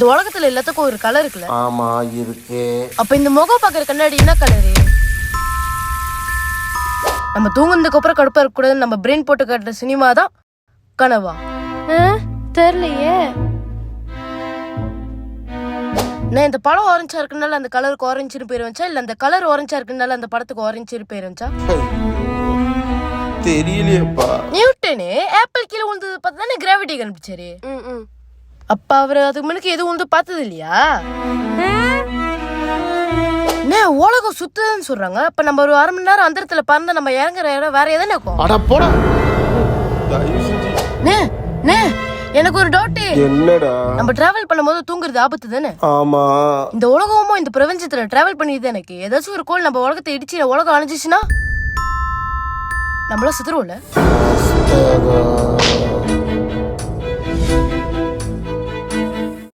இந்த உலகத்துல எல்லாத்துக்கும் ஒரு கலர் இருக்குல்ல? ஆமா இருக்கு. அப்ப இந்த முகம் பாக்குற கண்ணாடி என்ன கலரு? நம்ம தூங்குனதுக்கு அப்புறம் கடுப்பா இருக்க கூடாதுன்னு நம்ம பிரெயின் போட்டு காட்டுற சினிமா தான் கனவா? தெரியலையே. நான் இந்த படம் ஆரஞ்சா இருக்குனால அந்த கலருக்கு ஆரஞ்சுன்னு பேர் வந்துச்சா, இல்ல அந்த கலர் ஆரஞ்சா இருக்குனால அந்த படத்துக்கு ஆரஞ்சுன்னு பேர் வந்துச்சா? தெரியலையேப்பா. நியூட்டனே ஆப்பிள் கீழே விழுந்தது பார்த்து தானே கிராவிட்டி கண்டுபிடிச்சாரு. அப்ப அவரு அதுக்கு முன்னாடி எதுவும் வந்து பார்த்தது இல்லையா? உலகம் சுத்துதுன்னு சொல்றாங்க. அப்ப நம்ம ஒரு 1/2 மணி நேரம் அந்த இடத்துல பறந்தா நம்ம இறங்குற இடம் வேற எதுன்னு இருக்கும். எனக்கு ஒரு டவுட். என்னடா? நம்ம டிராவல் பண்ணும்போது தூங்குறது ஆபத்து தானே? ஆமா. இந்த உலகமும் இந்த பிரபஞ்சத்துல டிராவல் பண்ணிட்டு எனக்கு ஏதாச்சும் ஒரு கோள் நம்ம உலகத்தை இடிச்சு உலகம் அழிஞ்சிச்சுன்னா நம்மள சுத்துருவோம்ல.